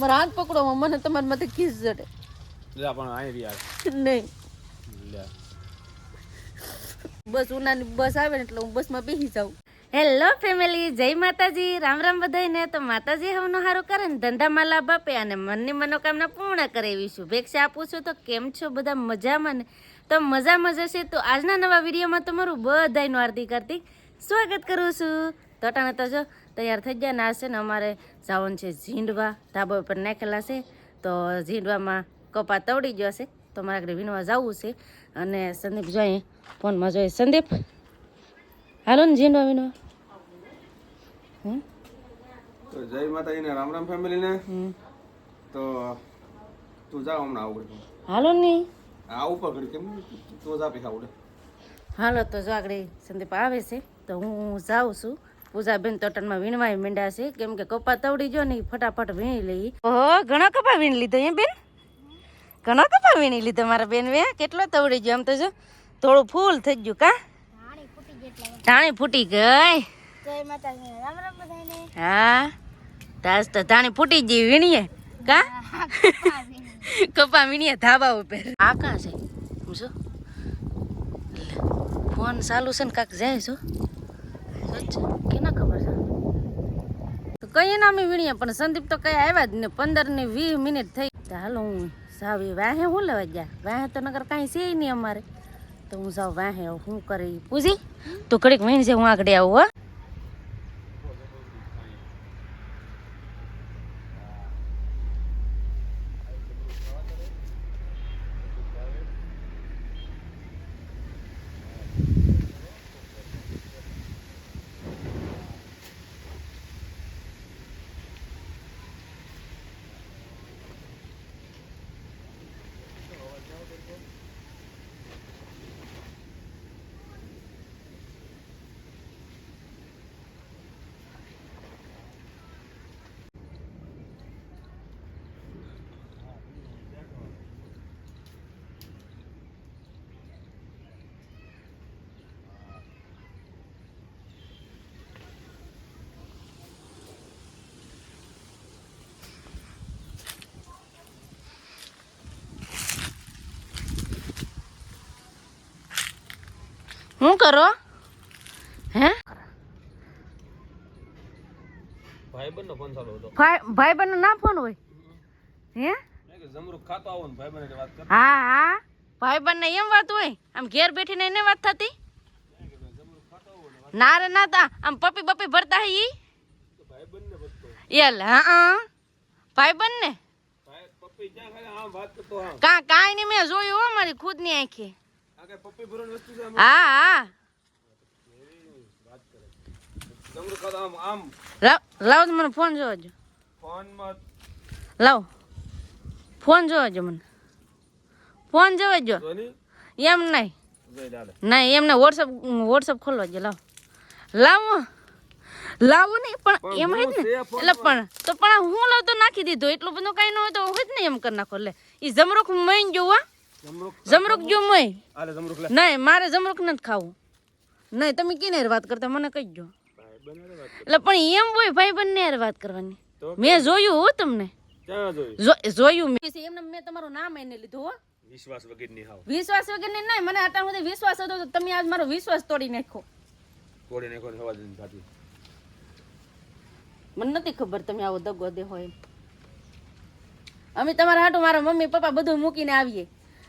મારા હાથ પકડો મને તમારી માથે ખીસ જડે લે પણ આઈ યાર નહીં લે બસ ઉનાની બસ આવે ને એટલે હું બસમાં બેસી જાઉં. હેલો ફેમિલી, જય માતાજી, રામ રામ બધાને. તો માતાજી હવનો હારો કરે ને ધંધામાં લાભ આપે અને મનની મનોકામના પૂર્ણ કરે એવી શુભેચ્છા આપું છું. તો કેમ છો બધા? મજામાં ને? તો મજામાં જશે. તો આજના નવા વિડીયોમાં તમારું બધાનું હાર્દિક સ્વાગત કરું છું. તોટાને તો જો તૈયાર થઈ ગયા ને આ છે ને અમારે જવાનું છે ઝીંડવા, ધાબા ઉપર નાખેલા છે. તો ઝીંડવામાં કપા તવડી ગયો છે તો મારે આગળ વીણવા જવું છે. અને સંદીપ જોઈએ ફોનમાં જોઈએ. સંદીપ હાલો ને ઝીંડવા વીણવા. તો જય માતાજી ને રામ રામ ફેમિલી ને. તો તું જા હમણાં આવડે હાલો ને આવું પકડી કેમ તું જા પૈસા આવડે. હાલો તો જો આગળ સંદીપ આવે છે તો હું જાઉં છું. પૂજાબેન તોટનમાં વીણવાય મીંડા છે કેમ કે કપા તવડી ગયો ને ફટાફટ વીણી લઈ. ઓહો ઘણો કપા વીણી લીધો એમ બેન, ઘણો કપા વીણી લીધો મારા બેન. વે કેટલો તવડી ગયો. આમ તો જો થોડું ફૂલ થઈ ગયું. કા ધાણી ફૂટી ગઈ. હા તાસ તો ધાણી ફૂટી ગઈ વીણીએ. કા કપા વીણીએ ધાબા ઉપર. આ કાં છે શું ફોન ચાલુ છે ને કાંક જાય છો કેના ખબર છે. તો કઈ ના અમે વીણીએ પણ સંદીપ તો કઈ આવ્યા જ ને 15 ને 20 મિનિટ થઈ. હાલો હું સાવી વાહે હું લેવા ગયા. વાહે તો નગર કાંઈ છે નહીં અમારે. તો હું જાઉં વાહે હું કરી પૂજી તું ઘડીક વીણ છે હું આગળ આવું. હો શું કરો હે? ભાઈબંધ નો ફોન ચાલુ હતો. ભાઈબંધ નો ના ફોન હોય હે? જમરૂક ખાતો આવો ને ભાઈબંધ વાત કર. હા હા ભાઈબંધ ને એમ વાત હોય? આમ ઘેર બેઠીને એને વાત થતી? ના રે ના તા આમ પપ્પી બપ્પી ભરતા હે ઈ ભાઈબંધ ને વધતો યલ. હા ભાઈબંધ ને પપ્પી ક્યાં ખાલી આમ વાત કરતો આમ કાંઈ નહીં મેં જોયું હો મારી ખુદ ની આંખે. આ કે પપ્પી ભરવાની વસ્તુ છે. હા હા જમરૂક ખાતો આમ આમ લાવ મને ફોન જોજો. ફોન માં લાવ ફોન જોજો મને. ફોન જોજો જોની એમ નહીં જોઈ દાદા નહીં એમને વોટ્સઅપ ખોલવા જો. લાવો નહીં પણ એમ જ ને એટલે પણ તો પણ હું લાવ તો નાખી દીધો. એટલું બધું કઈ ન હોય તો હોય જ ને એમ કરી નાખો. લે ઈ જમરૂક મઈ જોવા જમરૂક જો મઈ આલે જમરૂક લે. નહીં મારે જમરૂક નથી ખાવું. નહીં તમે કેને વાત કરતા મને કહી દો. એટલે પણ એમ હોય ભાઈબંધ ને યાર વાત કરવાની. મેં જોયું હો તમને ક્યાં જોઈ જોયું મેં એમને મેં તમારું નામ એને લીધું હો. વિશ્વાસ વગર ની હાવ વિશ્વાસ વગર ની નહીં. મને આટલા સુધી વિશ્વાસ હતો તો તમે આજ મારો વિશ્વાસ તોડી નાખો. તોડી નાખો ને હવા દઈને ખાતી. મને નથી ખબર તમે આવો દગો દે હોય. અમે તમારા હાટું મારા મમ્મી પપ્પા બધું મૂકીને આવીએ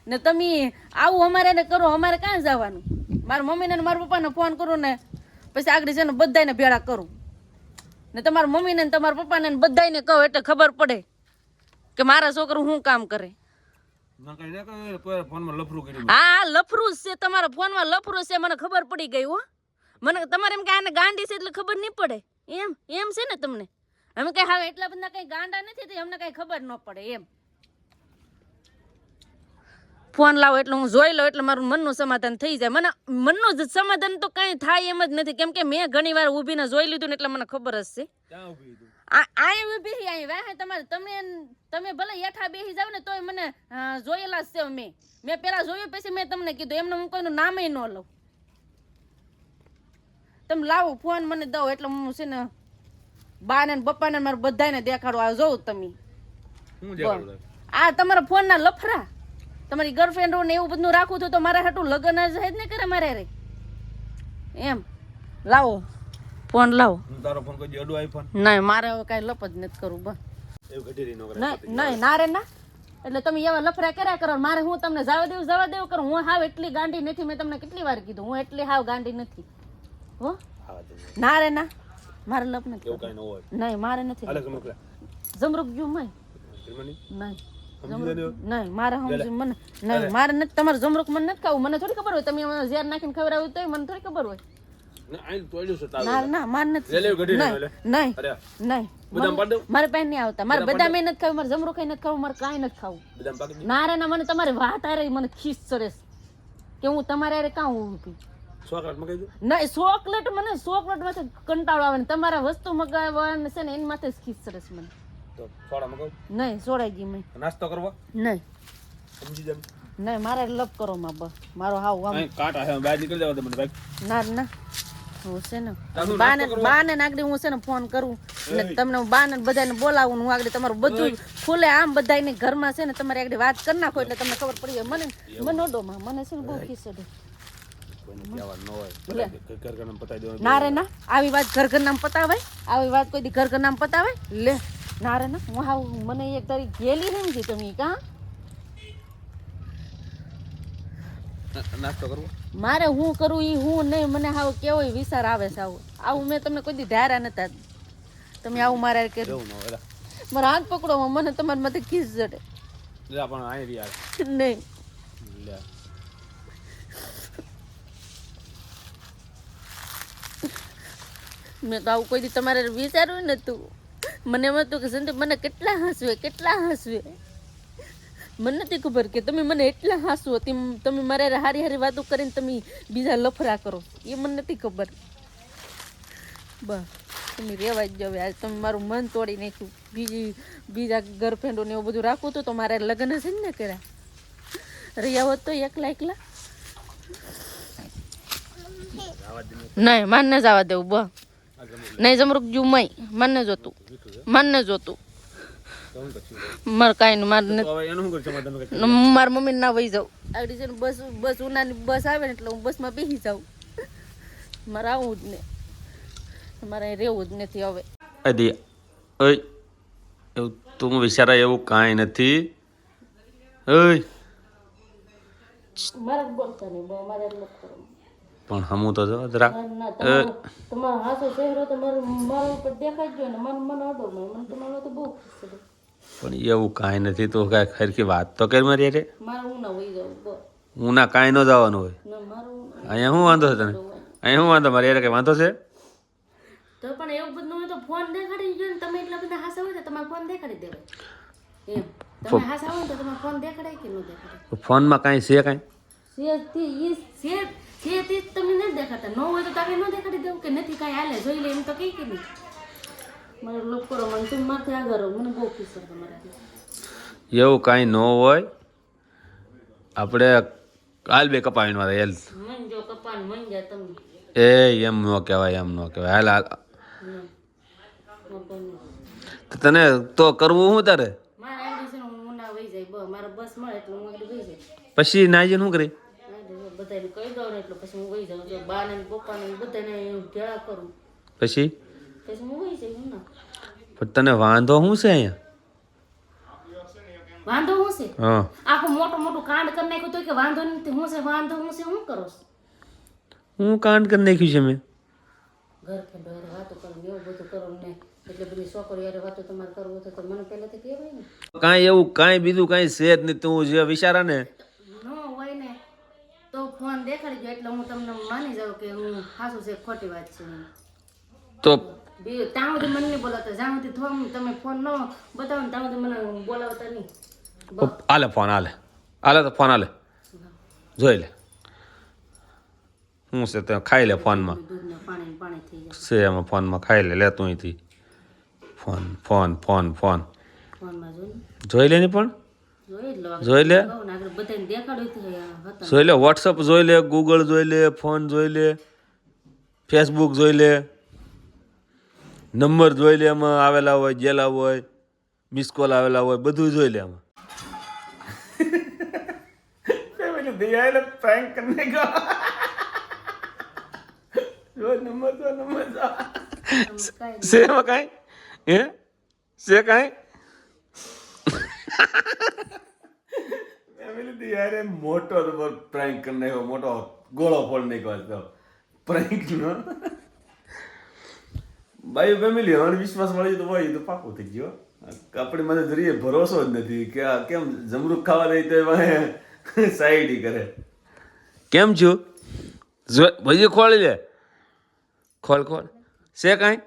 ને તમે આવું અમારે ને કરો. અમારે ક્યાં જવાનું? મારા મમ્મીને મારા પપ્પાને ફોન કરું ને પછી આગળ છે ને બધાને ભેળા કરું ને તમારા મમ્મીને તમારા પપ્પાને બધાને કહો એટલે ખબર પડે કે મારા છોકરું શું કામ કરે. ના કઈ ના કઈ ફોનમાં લફરું કર્યું. હા લફરું છે તમારા ફોનમાં લફરું છે મને ખબર પડી ગઈ હો. મને તમારે એમ કે આને ગાંડી છે એટલે ખબર નહીં પડે એમ છે ને તમને. અમે કઈ હા એટલા બધા કઈ ગાંડા નથી તો અમને કઈ ખબર ન પડે એમ. ફોન લાવો એટલે હું જોઈ લઉં એટલે મારું મનનું સમાધાન થઈ જાય. મને મનનું જ સમાધાન તો કઈ થાય એમ જ નથી કેમ કે મેં ઘણી વાર ઊભીને જોઈ લીધું ને એટલે મને ખબર જ છે. ક્યાં ઊભી હતી? આય ઊભી અહીં વાહે તમારે તમે ભલે હેઠા બેસી જાવ ને તોય મને જોયેલા જ છે. મેં પેલા જોયું પછી મેં તમને કીધું એમને હું કોઈનું નામ ન લઉં. તમે લાવો ફોન મને દો એટલે હું છે ને બા ને બપ્પા ને મારે બધાને દેખાડો. આ જોઉં તમે હું દેખાડું તને? આ તમારા ફોન ના લફરા, તમારી ગર્લફ્રેન્ડો ને એવું બધું રાખું તો મારા હાટું લગ્ન જ ને કરે મારે રે એમ. લાવો ફોન લાવો. હું તારો ફોન કોઈ અડો આઈફોન નહીં મારે હવે કાંઈ લપ જ નથી કરવું બસ. એવું ઘટી રહી નો કરે. નહીં ના રે ના. એટલે તમે એવા લફરા કર્યા કરો મારે હું તમને જવા દેવું કરું. હું હાવ એટલી ગાંડી નથી, મેં તમને કેટલી વાર કીધું હું એટલી હાવ ગાંડી નથી હો. ના રે ના મારે લપ નથી એવું કાઈ ન હોય. નહીં મારે નથી હાલે મોકલા જમરૂક જો મય જર્મની નહીં સમજી લેજો. નહીં મારે સમજી મને નહીં મારે નથી તમારે જમરૂક મને નથી ખાવું. મને થોડી ખબર હોય તમે મને ઝેર નાખીને ખવડાવ્યું તો મને થોડી ખબર હોય. ને આઈ તોડ્યું છે તારું. ના ના મારે નથી લે લે ઘટી રહી લે. નહીં અરે નહીં બદામ પાડ દઉં. મારે પાસે નહીં આવતા. મારે બદામ નથી ખાવું, મારે જમરૂક નથી ખાવું, મારે કાંઈ નથી ખાવું. બદામ પાકી દે. ના રે ના મને તમારી વાત આરે મને ખીસ ચડે છે કે હું તમારે હારે કાં ઊભી છું. ચોકલેટ મગાઈ દઉં. નહીં ચોકલેટ મને ચોકલેટ માંથી કંટાળો આવે ને તમારા વસ્તુ મગાવવાનું છે ને એની માથે જ ખીસ ચડે છે મને. તો સોડા મગાવ. નહીં સોડાઈ ગઈ મેં નાસ્તો કરવા નહીં સમજી જામ. નહીં મારે લપ કરો માં બસ મારો હાવ આમ અહીં કાંટા છે બહાર નીકળી જવા દે મને ભાઈ. ના ના હું છે ને તારું બાને નાગડી હું છે ને ફોન કરું ને તમને હું બાને બધાને બોલાવું હું આગળ તમારું બધું ખુલે આમ બધાને ઘરમાં છે ને તમારે આગળ વાત કરી નાખો એટલે તમને ખબર પડી જાય. મને ઓડોમાં મને છે ને બહુ ખીસડે. કોઈને કહેવાનું ન હોય. ઘર ઘર નામ પતાઈ દેવાનું. ના રે ના આવી વાત ઘર નામ પતાવાય, આવી વાત કોઈ દી ઘર નામ પતાવાય લે. ના રે ના હું હાવ મને એક તારી ગેલી સમજી તમે કાં નાસ્તો કરવો. મારે હું કરું ઈ હું નહીં મને હાવ કેવો વિચાર આવે છે આવું મેં તમને કોઈ દી ધાર્યા નતા. તમે આવું મારા કે એવું ન હોય. મારા હાથ પકડો મને તમારા માથે ખીસ જડે લે પણ આઈ યાર. નહીં. લે મેં તો આવું કોઈ દી તમારે વિચાર્યું નતું. મને એમ હતું કે સંદીપ મને કેટલા હસવે મને નથી ખબર કે તમે મને એટલા હાંસવો તમે મારે હારી હારી વાતો કરીને તમે બીજા લફરા કરો એ મને નથી ખબર. બસ તમે રેવા જ જાવ આજ તમે મારું મન તોડી નાખ્યું. બીજા ગર્લફ્રેન્ડોને એવું બધું રાખવું તો મારે લગ્ન છે ને કર્યા રહ્યા હોત તો એકલા નહીં માને જવા દેવું બસ. નહીં જમરૂક જુ મય મને જોતું મારે કાંઈ નહીં મારે તો હવે એનું શું કરશે તમે કઈ મારા મમ્મી ના વહી જાઉં આગળ છે ને બસ ઉનાની બસ આવે ને એટલે હું બસમાં બેસી જાઉં. મારે આવું જ ને મારે અહીં રહેવું જ નથી હવે. અદી ઓય એવું તું વિચારા એવું કાંઈ નથી. ઓય મારે બોલતા નહીં બહુ મારે એટલું કરવું. પણ હમું તો જો જરા તમારો હાસો ચહેરો તો મારા ઉપર દેખાય જ ને મને અડો મને તમારો તો બહુ ખુશ છે. પણ એવું કાંઈ નથી તો કાંઈ ખરખી વાત તો કરી મારી રે. મારે હું ના વહી જાઉં બસ હું ના કાંઈ ન જવાનું હોય. ના મારું અહીંયા શું વાંધો છે તને? અહીંયા શું વાંધો મારી યાર કંઈ વાંધો છે? તો પણ એવું બધું હોય તો ફોન દેખાડી જો ને તમે એટલા બધા હાસા હોય તો તમારે ફોન દેખાડી દેવાય એમ. તમે હાસા હોય તો તમારે ફોન દેખાડાય કે ન દેખાડાય? ફોનમાં કાંઈ છે કાંઈ? સેથી તમે નથી દેખાતા ન હોય તો તમે ન દેખાડી દેવું કે નથી કાંઈ હાલે જોઈ લે એમ તો કઈ કે નહીં. મને લોક કરો મને તમે માથે આગળ રહો મને બહુ ખુશ છે તમારાથી. એવું કાંઈ ન હોય. આપણે કાલ બે કપાવીને મારે હેલ્થ મન જો કપાન મન જા તમે એમ ન કહેવાય હાલ હાલ મારા તને તો કરવું શું તારે? આગળ છે ને હું ના વહી જાય બસ મારે બસ મળે એટલે હું આગળ વહી જાય. પછી નાઈ શું કરી? બધાને કહી દઉં ને એટલે પછી હું વહી જાઉં જો બા ને પપ્પાને બધાને ભેળા કરું પછી પછી હું વહી જાય હું ના. પણ તને વાંધો શું છે અહીંયા? વાંધો શું છે? હા આખું મોટું કાંડ કરી નાખ્યું તો કે વાંધો નથી હું છે વાંધો હું છે હું કરો છો? હું કાંડ કરી નાખ્યું છે મેં? ઘર ખેડો યાર વાતો કરો ને એવું બધું કરો ને એટલે બધી છોકરીઓ યાર વાતો તમારે કરવું તો મને પહેલાથી કહેવાય ને. કાંઈ એવું કાંઈ બીજું કાંઈ છે જ નહીં. તું જે વિચારા ને ન હોય ને તો ફોન દેખાડી દો એટલે હું તમને માની જાઉં કે હું સાચું છે ખોટી વાત છે. તો ત્યાં સુધી મને નહીં બોલાવતા જ્યાં સુધી તમે ફોન ન બતાવો ને ત્યાં સુધી મને બોલાવતા નહીં. આલે ફોન આલે તો ફોન આલે જોઈ લે શું છે તે ખાઈ લે ફોનમાં દૂધને પાણી થઈ જાય છે એમાં ફોનમાં ખાઈ લે તું અહીંથી ફોન ફોનમાં જોઈ લે ને પણ જોઈ જ લો જોઈ લે કહું ને આગળ બધાને દેખાડ્યું હતા જોઈ લે વોટ્સઅપ જોઈ લે ગૂગલ જોઈ લે ફોન જોઈ લે ફેસબુક જોઈ લે નંબર જોઈ લે એમાં આવેલા હોય ગયેલા હોય મિસ કોલ આવેલા હોય બધું જોઈ લે આમાં. फैमिली दिया है प्रैंक करने का जो नंबर છે એમાં કાંઈ હે છે કાંઈ फैमिली दिया है मोटो तो प्रैंक करने को मोटो गोळो फोड़ने को तो प्रैंक नो ભાઈ ફેમિલી હવે વિશ્વાસ મળી તો ભાઈ તો પાકો થઈ ગયો આપણી મને જરીએ ભરોસો જ નથી કે આ કેમ જમરૂક ખાવા દઈ તો એમાં સાઈડી કરે. કેમ છું ભાઈ ખોલી લે ખોલ છે કાંઈ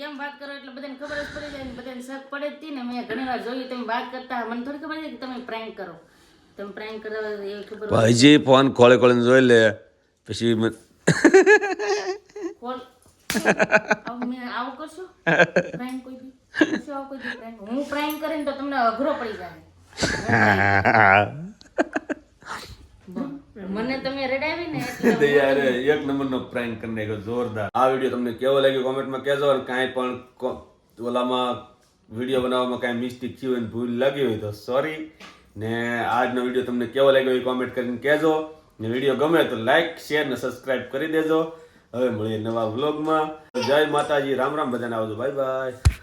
એમ વાત કરો એટલે બધાને ખબર જ પડી જાય ને બધાને શક પડે જ તી ને. મેં ઘણી વાર જોયું તમે વાત કરતા મને થોડી ખબર છે કે તમે પ્રેન્ક કરો. તમે પ્રેન્ક કરો એવી ખબર હોય. ભાઈજી ફોન ખોલીને જોઈ લે પછી કોલ આવું મેં આવું કરશો પ્રેન્ક કોઈ દી કરશો આવું કોઈ દી પ્રેન્ક? હું પ્રેન્ક કરીને તો તમને અઘરો પડી જાય. મને તમે રેડાવી ને એટલે યાર એક નંબરનો પ્રેન્ક કરને કો જોરદાર. આ વિડિયો તમને કેવો લાગ્યો કોમેન્ટમાં કહેજો અને કાંઈ પણ ઓલામાં વિડિયો બનાવવામાં કાંઈ મિસ્ટેક થયું હોય ને ભૂલ લાગી હોય તો સોરી ને આજનો વિડિયો તમને કેવો લાગ્યો એ કોમેન્ટ કરીને કહેજો ને વિડિયો ગમે તો લાઈક શેર ને સબસ્ક્રાઇબ કરી દેજો. હવે મળીએ નવા વ્લોગમાં. જય માતાજી, રામ રામ, બધાને આવજો, બાય બાય.